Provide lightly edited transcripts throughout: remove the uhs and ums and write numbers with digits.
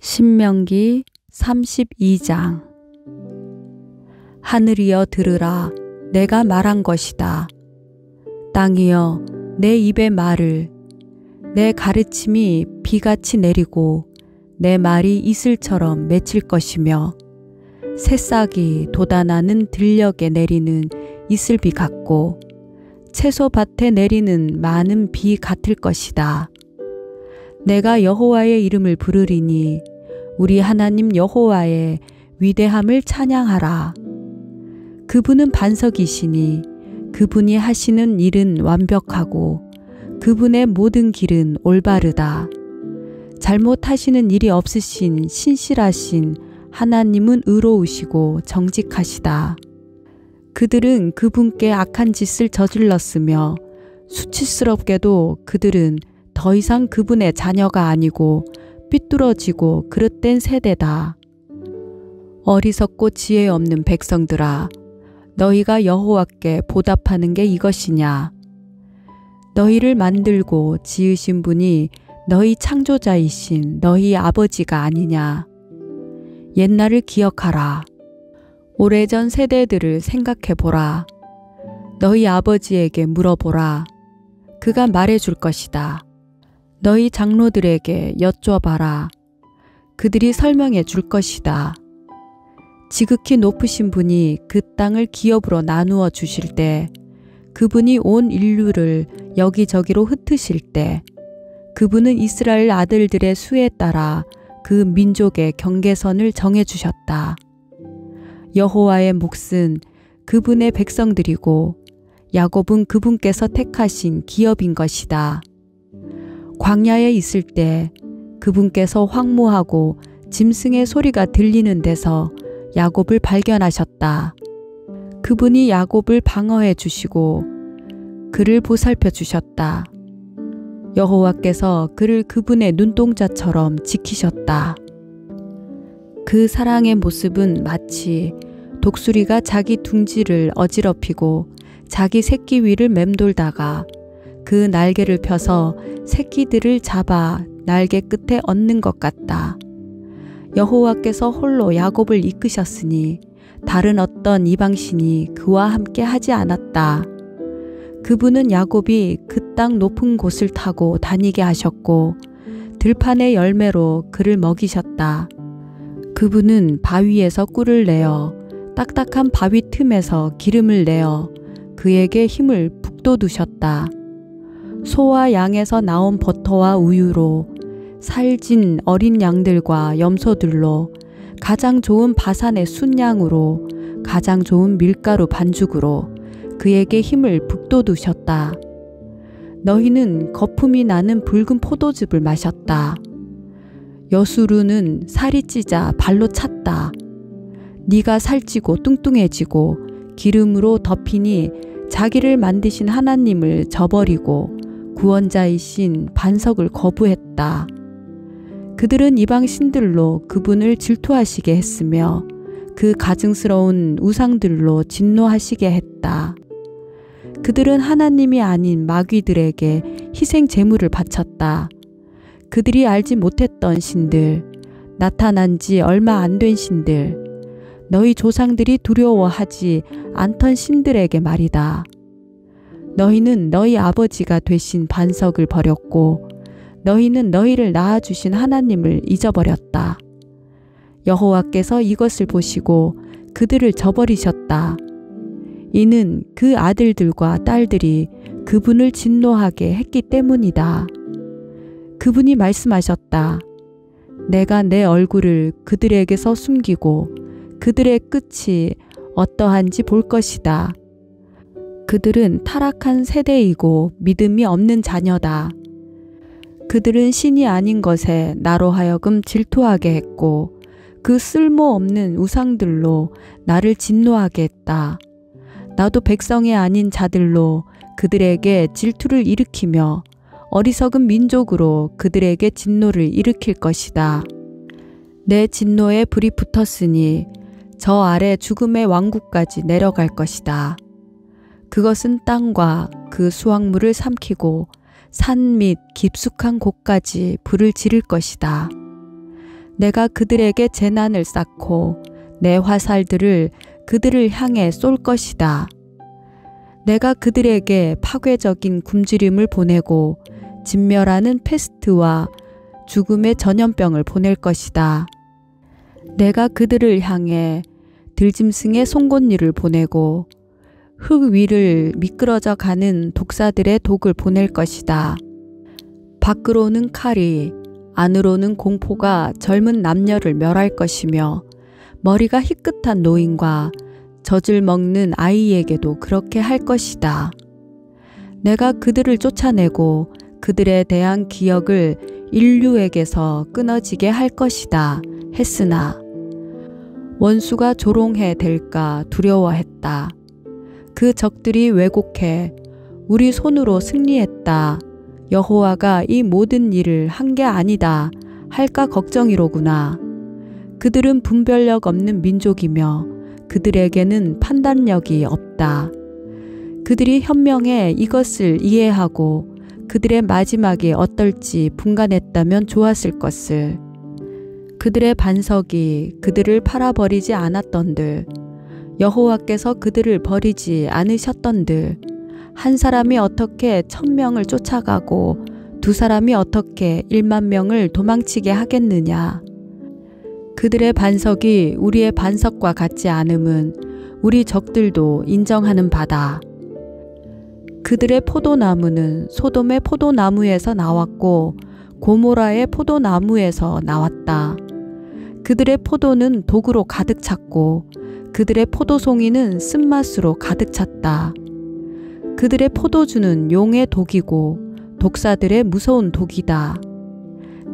신명기 32장. 하늘이여 들으라. 내가 말한 것이다. 땅이여 내 입의 말을. 내 가르침이 비같이 내리고 내 말이 이슬처럼 맺힐 것이며 새싹이 돋아나는 들녘에 내리는 이슬비 같고 채소밭에 내리는 많은 비 같을 것이다. 내가 여호와의 이름을 부르리니 우리 하나님 여호와의 위대함을 찬양하라. 그분은 반석이시니 그분이 하시는 일은 완벽하고 그분의 모든 길은 올바르다. 잘못하시는 일이 없으신 신실하신 하나님은 의로우시고 정직하시다. 그들은 그분께 악한 짓을 저질렀으며 수치스럽게도 그들은 더 이상 그분의 자녀가 아니고 삐뚤어지고 그릇된 세대다. 어리석고 지혜 없는 백성들아, 너희가 여호와께 보답하는 게 이것이냐? 너희를 만들고 지으신 분이 너희 창조자이신 너희 아버지가 아니냐? 옛날을 기억하라. 오래전 세대들을 생각해보라. 너희 아버지에게 물어보라. 그가 말해줄 것이다. 너희 장로들에게 여쭤봐라. 그들이 설명해 줄 것이다. 지극히 높으신 분이 그 땅을 기업으로 나누어 주실 때, 그분이 온 인류를 여기저기로 흩으실 때, 그분은 이스라엘 아들들의 수에 따라 그 민족의 경계선을 정해 주셨다. 여호와의 몫은 그분의 백성들이고 야곱은 그분께서 택하신 기업인 것이다. 광야에 있을 때 그분께서 황무하고 짐승의 소리가 들리는 데서 야곱을 발견하셨다. 그분이 야곱을 방어해 주시고 그를 보살펴 주셨다. 여호와께서 그를 그분의 눈동자처럼 지키셨다. 그 사랑의 모습은 마치 독수리가 자기 둥지를 어지럽히고 자기 새끼 위를 맴돌다가 그 날개를 펴서 새끼들을 잡아 날개 끝에 얹는 것 같다. 여호와께서 홀로 야곱을 이끄셨으니 다른 어떤 이방신이 그와 함께 하지 않았다. 그분은 야곱이 그 땅 높은 곳을 타고 다니게 하셨고 들판의 열매로 그를 먹이셨다. 그분은 바위에서 꿀을 내어 딱딱한 바위 틈에서 기름을 내어 그에게 힘을 북돋우셨다. 소와 양에서 나온 버터와 우유로 살진 어린 양들과 염소들로 가장 좋은 바산의 순양으로 가장 좋은 밀가루 반죽으로 그에게 힘을 북돋우셨다. 너희는 거품이 나는 붉은 포도즙을 마셨다. 여수루는 살이 찌자 발로 찼다. 네가 살찌고 뚱뚱해지고 기름으로 덮이니 자기를 만드신 하나님을 저버리고 구원자이신 반석을 거부했다. 그들은 이방 신들로 그분을 질투하시게 했으며 그 가증스러운 우상들로 진노하시게 했다. 그들은 하나님이 아닌 마귀들에게 희생 제물을 바쳤다. 그들이 알지 못했던 신들, 나타난 지 얼마 안 된 신들, 너희 조상들이 두려워하지 않던 신들에게 말이다. 너희는 너희 아버지가 되신 반석을 버렸고 너희는 너희를 낳아주신 하나님을 잊어버렸다. 여호와께서 이것을 보시고 그들을 저버리셨다. 이는 그 아들들과 딸들이 그분을 진노하게 했기 때문이다. 그분이 말씀하셨다. 내가 내 얼굴을 그들에게서 숨기고 그들의 끝이 어떠한지 볼 것이다. 그들은 타락한 세대이고 믿음이 없는 자녀다. 그들은 신이 아닌 것에 나로 하여금 질투하게 했고 그 쓸모없는 우상들로 나를 진노하게 했다. 나도 백성이 아닌 자들로 그들에게 질투를 일으키며 어리석은 민족으로 그들에게 진노를 일으킬 것이다. 내 진노에 불이 붙었으니 저 아래 죽음의 왕국까지 내려갈 것이다. 그것은 땅과 그 수확물을 삼키고 산 및 깊숙한 곳까지 불을 지를 것이다. 내가 그들에게 재난을 쌓고 내 화살들을 그들을 향해 쏠 것이다. 내가 그들에게 파괴적인 굶주림을 보내고 진멸하는 페스트와 죽음의 전염병을 보낼 것이다. 내가 그들을 향해 들짐승의 송곳니를 보내고 흙 위를 미끄러져 가는 독사들의 독을 보낼 것이다. 밖으로는 칼이, 안으로는 공포가 젊은 남녀를 멸할 것이며 머리가 희끗한 노인과 젖을 먹는 아이에게도 그렇게 할 것이다. 내가 그들을 쫓아내고 그들에 대한 기억을 인류에게서 끊어지게 할 것이다 했으나 원수가 조롱해 댈까 두려워했다. 그 적들이 왜곡해 우리 손으로 승리했다. 여호와가 이 모든 일을 한 게 아니다 할까 걱정이로구나. 그들은 분별력 없는 민족이며 그들에게는 판단력이 없다. 그들이 현명해 이것을 이해하고 그들의 마지막이 어떨지 분간했다면 좋았을 것을. 그들의 반석이 그들을 팔아버리지 않았던들, 여호와께서 그들을 버리지 않으셨던들, 한 사람이 어떻게 1000명을 쫓아가고 두 사람이 어떻게 100,000명을 도망치게 하겠느냐. 그들의 반석이 우리의 반석과 같지 않음은 우리 적들도 인정하는 바다. 그들의 포도나무는 소돔의 포도나무에서 나왔고 고모라의 포도나무에서 나왔다. 그들의 포도는 독으로 가득 찼고 그들의 포도송이는 쓴맛으로 가득 찼다. 그들의 포도주는 용의 독이고 독사들의 무서운 독이다.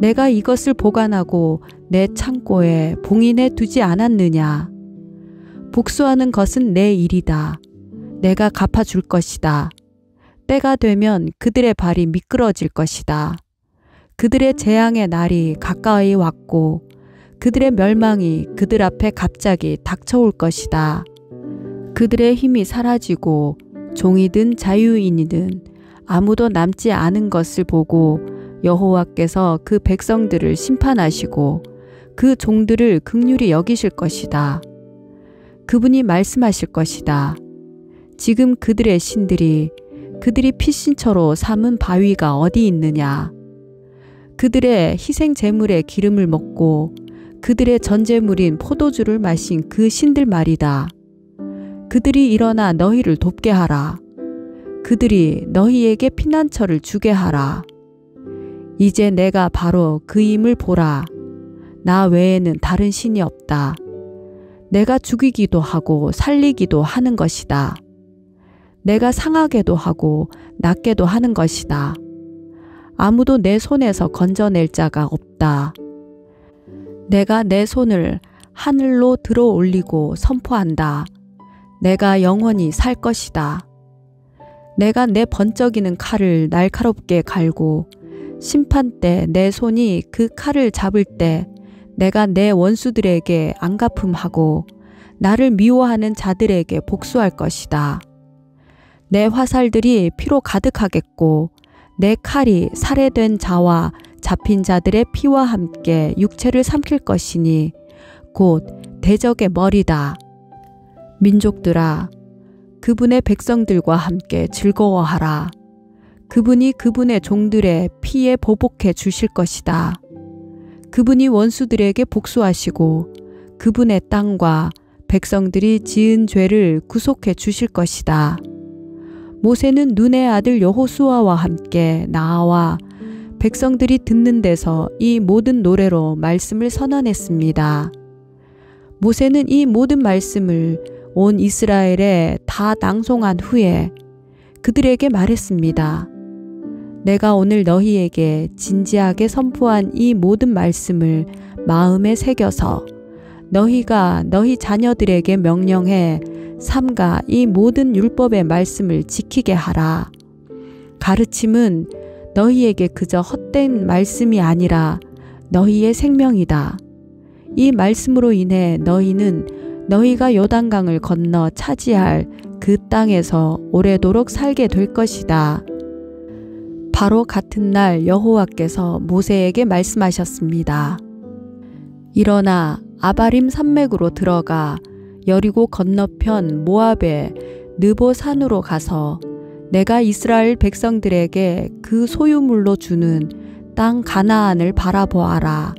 내가 이것을 보관하고 내 창고에 봉인해 두지 않았느냐. 복수하는 것은 내 일이다. 내가 갚아줄 것이다. 때가 되면 그들의 발이 미끄러질 것이다. 그들의 재앙의 날이 가까이 왔고 그들의 멸망이 그들 앞에 갑자기 닥쳐올 것이다. 그들의 힘이 사라지고 종이든 자유인이든 아무도 남지 않은 것을 보고 여호와께서 그 백성들을 심판하시고 그 종들을 긍휼히 여기실 것이다. 그분이 말씀하실 것이다. 지금 그들의 신들이 그들이 피신처로 삼은 바위가 어디 있느냐. 그들의 희생 제물의 기름을 먹고 그들의 전제물인 포도주를 마신 그 신들 말이다. 그들이 일어나 너희를 돕게 하라. 그들이 너희에게 피난처를 주게 하라. 이제 내가 바로 그임을 보라. 나 외에는 다른 신이 없다. 내가 죽이기도 하고 살리기도 하는 것이다. 내가 상하게도 하고 낫게도 하는 것이다. 아무도 내 손에서 건져낼 자가 없다. 내가 내 손을 하늘로 들어 올리고 선포한다. 내가 영원히 살 것이다. 내가 내 번쩍이는 칼을 날카롭게 갈고 심판 때 내 손이 그 칼을 잡을 때 내가 내 원수들에게 안갚음하고 나를 미워하는 자들에게 복수할 것이다. 내 화살들이 피로 가득하겠고 내 칼이 살해된 자와 잡힌 자들의 피와 함께 육체를 삼킬 것이니 곧 대적의 머리다. 민족들아, 그분의 백성들과 함께 즐거워하라. 그분이 그분의 종들의 피에 보복해 주실 것이다. 그분이 원수들에게 복수하시고 그분의 땅과 백성들이 지은 죄를 구속해 주실 것이다. 모세는 눈의 아들 여호수아와 함께 나아와 백성들이 듣는 데서 이 모든 노래로 말씀을 선언했습니다. 모세는 이 모든 말씀을 온 이스라엘에 다 낭송한 후에 그들에게 말했습니다. 내가 오늘 너희에게 진지하게 선포한 이 모든 말씀을 마음에 새겨서 너희가 너희 자녀들에게 명령해 삼가 이 모든 율법의 말씀을 지키게 하라. 가르침은 너희에게 그저 헛된 말씀이 아니라 너희의 생명이다. 이 말씀으로 인해 너희는 너희가 요단강을 건너 차지할 그 땅에서 오래도록 살게 될 것이다. 바로 같은 날 여호와께서 모세에게 말씀하셨습니다. 일어나 아바림 산맥으로 들어가 여리고 건너편 모압의 느보 산으로 가서 내가 이스라엘 백성들에게 그 소유물로 주는 땅 가나안을 바라보아라.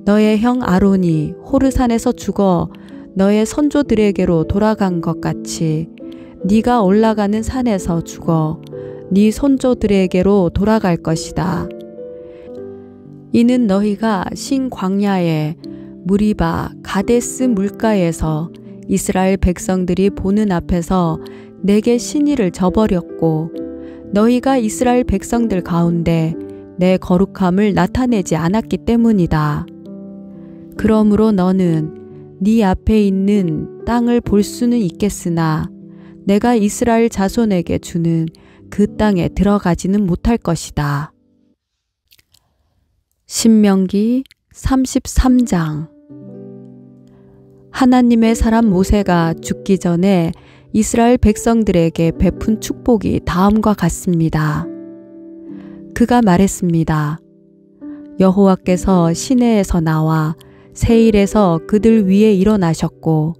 너의 형 아론이 호르산에서 죽어 너의 선조들에게로 돌아간 것 같이 네가 올라가는 산에서 죽어 네 손조들에게로 돌아갈 것이다. 이는 너희가 신 광야에 무리바 가데스 물가에서 이스라엘 백성들이 보는 앞에서 내게 신의를 저버렸고 너희가 이스라엘 백성들 가운데 내 거룩함을 나타내지 않았기 때문이다. 그러므로 너는 네 앞에 있는 땅을 볼 수는 있겠으나 내가 이스라엘 자손에게 주는 그 땅에 들어가지는 못할 것이다. 신명기 33장. 하나님의 사람 모세가 죽기 전에 이스라엘 백성들에게 베푼 축복이 다음과 같습니다. 그가 말했습니다. 여호와께서 시내에서 나와 세일에서 그들 위에 일어나셨고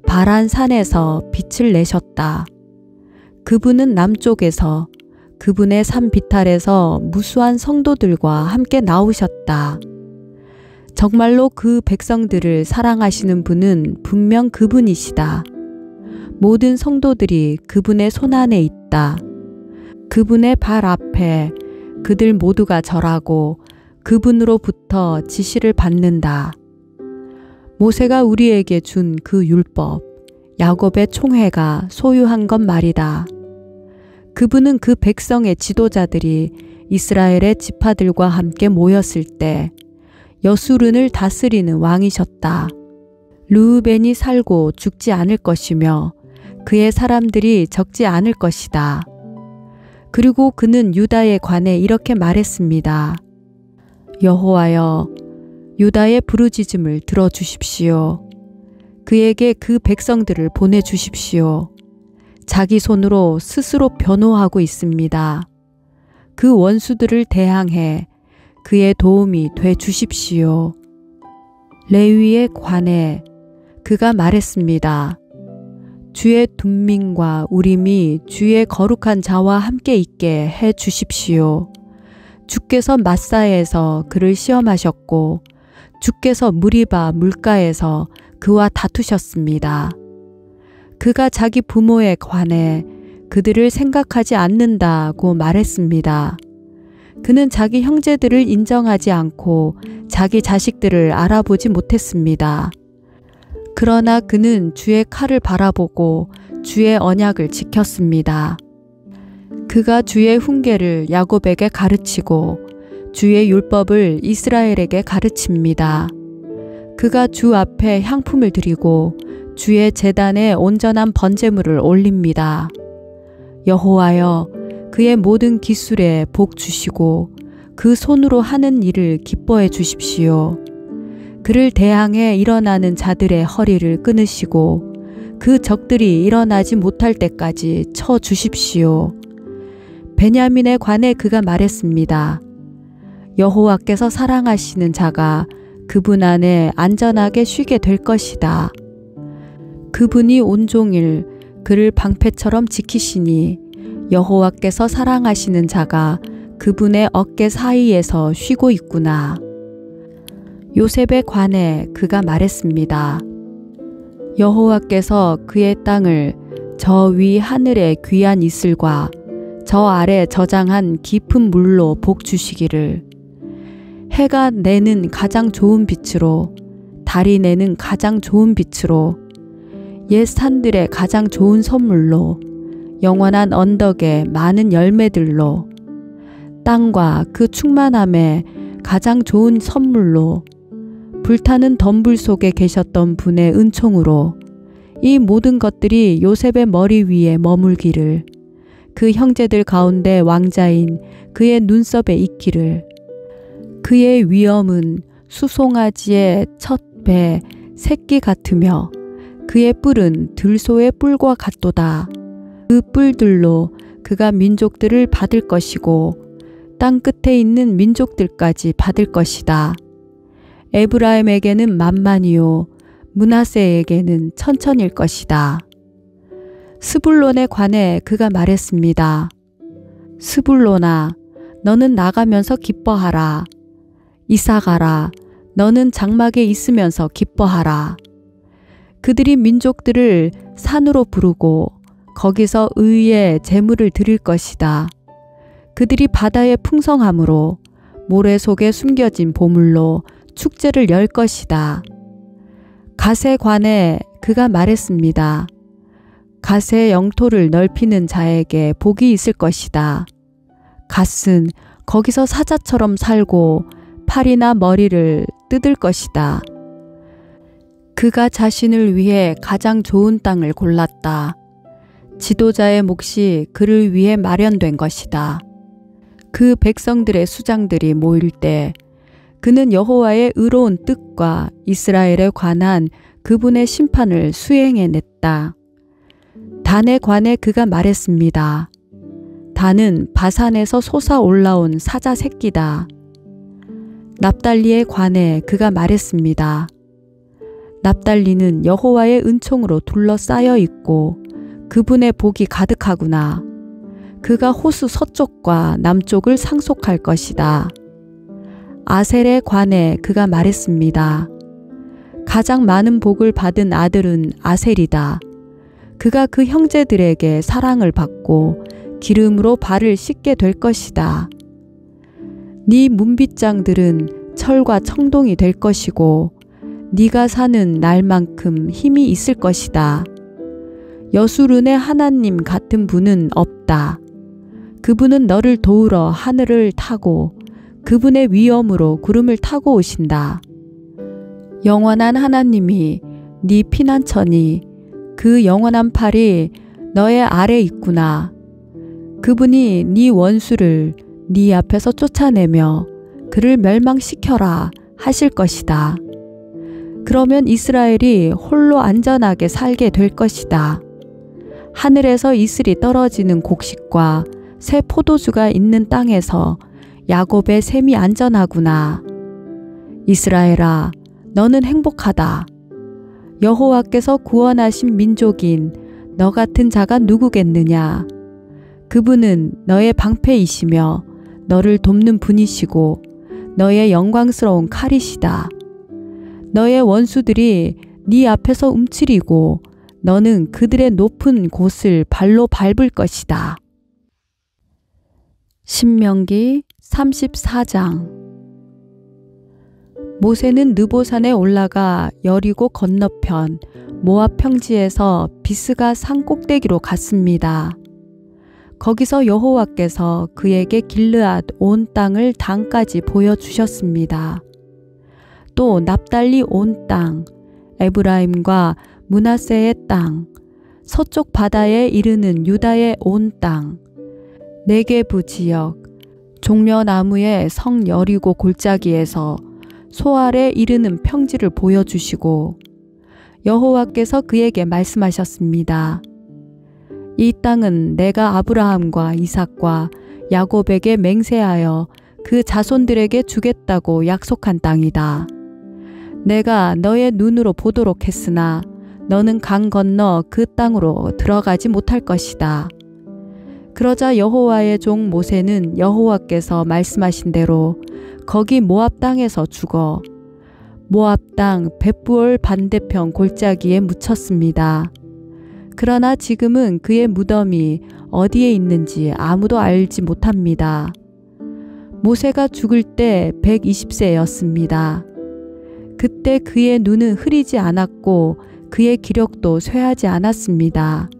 바란 산에서 빛을 내셨다. 그분은 남쪽에서 그분의 산 비탈에서 무수한 성도들과 함께 나오셨다. 정말로 그 백성들을 사랑하시는 분은 분명 그분이시다. 모든 성도들이 그분의 손안에 있다. 그분의 발 앞에 그들 모두가 절하고 그분으로부터 지시를 받는다. 모세가 우리에게 준 그 율법, 야곱의 총회가 소유한 것 말이다. 그분은 그 백성의 지도자들이 이스라엘의 지파들과 함께 모였을 때 여수른을 다스리는 왕이셨다. 르우벤이 살고 죽지 않을 것이며 그의 사람들이 적지 않을 것이다. 그리고 그는 유다에 관해 이렇게 말했습니다. 여호와여, 유다의 부르짖음을 들어주십시오. 그에게 그 백성들을 보내주십시오. 자기 손으로 스스로 변호하고 있습니다. 그 원수들을 대항해 그의 도움이 돼 주십시오. 레위에 관해 그가 말했습니다. 주의 둠민과 우림이 주의 거룩한 자와 함께 있게 해 주십시오. 주께서 마사에서 그를 시험하셨고 주께서 무리바 물가에서 그와 다투셨습니다. 그가 자기 부모에 관해 그들을 생각하지 않는다고 말했습니다. 그는 자기 형제들을 인정하지 않고 자기 자식들을 알아보지 못했습니다. 그러나 그는 주의 칼을 바라보고 주의 언약을 지켰습니다. 그가 주의 훈계를 야곱에게 가르치고 주의 율법을 이스라엘에게 가르칩니다. 그가 주 앞에 향품을 드리고 주의 제단에 온전한 번제물을 올립니다. 여호와여, 그의 모든 기술에 복 주시고 그 손으로 하는 일을 기뻐해 주십시오. 그를 대항해 일어나는 자들의 허리를 끊으시고 그 적들이 일어나지 못할 때까지 쳐 주십시오. 베냐민에 관해 그가 말했습니다. 여호와께서 사랑하시는 자가 그분 안에 안전하게 쉬게 될 것이다. 그분이 온종일 그를 방패처럼 지키시니 여호와께서 사랑하시는 자가 그분의 어깨 사이에서 쉬고 있구나. 요셉에 관해 그가 말했습니다. 여호와께서 그의 땅을 저 위 하늘의 귀한 이슬과 저 아래 저장한 깊은 물로 복 주시기를. 해가 내는 가장 좋은 빛으로, 달이 내는 가장 좋은 빛으로, 옛 산들의 가장 좋은 선물로, 영원한 언덕의 많은 열매들로, 땅과 그 충만함의 가장 좋은 선물로, 불타는 덤불 속에 계셨던 분의 은총으로 이 모든 것들이 요셉의 머리 위에 머물기를, 그 형제들 가운데 왕자인 그의 눈썹에 있기를. 그의 위엄은 수송아지의 첫 배 새끼 같으며 그의 뿔은 들소의 뿔과 같도다. 그 뿔들로 그가 민족들을 받을 것이고 땅 끝에 있는 민족들까지 받을 것이다. 에브라임에게는 만만이요 므낫세에게는 천천일 것이다. 스불론에 관해 그가 말했습니다. 스불론아, 너는 나가면서 기뻐하라. 이사가라, 너는 장막에 있으면서 기뻐하라. 그들이 민족들을 산으로 부르고 거기서 의의 제물을 드릴 것이다. 그들이 바다의 풍성함으로 모래 속에 숨겨진 보물로 축제를 열 것이다. 갓에 관해 그가 말했습니다. 갓의 영토를 넓히는 자에게 복이 있을 것이다. 갓은 거기서 사자처럼 살고 팔이나 머리를 뜯을 것이다. 그가 자신을 위해 가장 좋은 땅을 골랐다. 지도자의 몫이 그를 위해 마련된 것이다. 그 백성들의 수장들이 모일 때 그는 여호와의 의로운 뜻과 이스라엘에 관한 그분의 심판을 수행해냈다. 단에 관해 그가 말했습니다. 단은 바산에서 솟아올라온 사자 새끼다. 납달리에 관해 그가 말했습니다. 납달리는 여호와의 은총으로 둘러싸여 있고 그분의 복이 가득하구나. 그가 호수 서쪽과 남쪽을 상속할 것이다. 아셀에 관해 그가 말했습니다. 가장 많은 복을 받은 아들은 아셀이다. 그가 그 형제들에게 사랑을 받고 기름으로 발을 씻게 될 것이다. 네 문빗장들은 철과 청동이 될 것이고 네가 사는 날만큼 힘이 있을 것이다. 여수룬의 하나님 같은 분은 없다. 그분은 너를 도우러 하늘을 타고 그분의 위엄으로 구름을 타고 오신다. 영원한 하나님이 네 피난처니 그 영원한 팔이 너의 아래 있구나. 그분이 네 원수를 네 앞에서 쫓아내며 그를 멸망시켜라 하실 것이다. 그러면 이스라엘이 홀로 안전하게 살게 될 것이다. 하늘에서 이슬이 떨어지는 곡식과 새 포도주가 있는 땅에서 야곱의 샘이 안전하구나. 이스라엘아, 너는 행복하다. 여호와께서 구원하신 민족인 너 같은 자가 누구겠느냐. 그분은 너의 방패이시며 너를 돕는 분이시고 너의 영광스러운 칼이시다. 너의 원수들이 네 앞에서 움츠리고 너는 그들의 높은 곳을 발로 밟을 것이다. 신명기 34장. 모세는 느보산에 올라가 여리고 건너편 모압 평지에서 비스가 산 꼭대기로 갔습니다. 거기서 여호와께서 그에게 길르앗 온 땅을 단까지 보여주셨습니다. 또 납달리 온 땅, 에브라임과 므낫세의 땅, 서쪽 바다에 이르는 유다의 온 땅, 네게부 지역, 종려나무의 성 여리고 골짜기에서 소알에 이르는 평지를 보여주시고 여호와께서 그에게 말씀하셨습니다. 이 땅은 내가 아브라함과 이삭과 야곱에게 맹세하여 그 자손들에게 주겠다고 약속한 땅이다. 내가 너의 눈으로 보도록 했으나 너는 강 건너 그 땅으로 들어가지 못할 것이다. 그러자 여호와의 종 모세는 여호와께서 말씀하신 대로 거기 모압 땅에서 죽어 모압 땅 벳부올 반대편 골짜기에 묻혔습니다. 그러나 지금은 그의 무덤이 어디에 있는지 아무도 알지 못합니다. 모세가 죽을 때 120세였습니다. 그때 그의 눈은 흐리지 않았고 그의 기력도 쇠하지 않았습니다.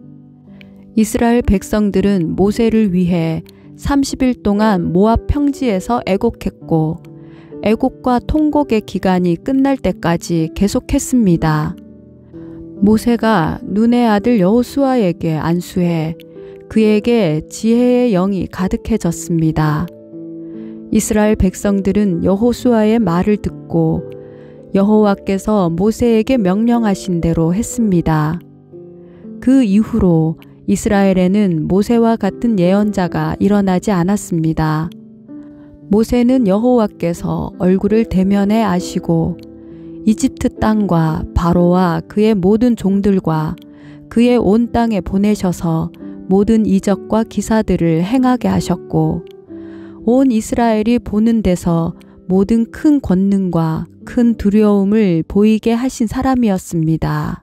이스라엘 백성들은 모세를 위해 30일 동안 모압 평지에서 애곡했고 애곡과 통곡의 기간이 끝날 때까지 계속했습니다. 모세가 눈의 아들 여호수아에게 안수해 그에게 지혜의 영이 가득해졌습니다. 이스라엘 백성들은 여호수아의 말을 듣고 여호와께서 모세에게 명령하신 대로 했습니다. 그 이후로 이스라엘에는 모세와 같은 예언자가 일어나지 않았습니다. 모세는 여호와께서 얼굴을 대면해 아시고 이집트 땅과 바로와 그의 모든 종들과 그의 온 땅에 보내셔서 모든 이적과 기사들을 행하게 하셨고 온 이스라엘이 보는 데서 모든 큰 권능과 큰 두려움을 보이게 하신 사람이었습니다.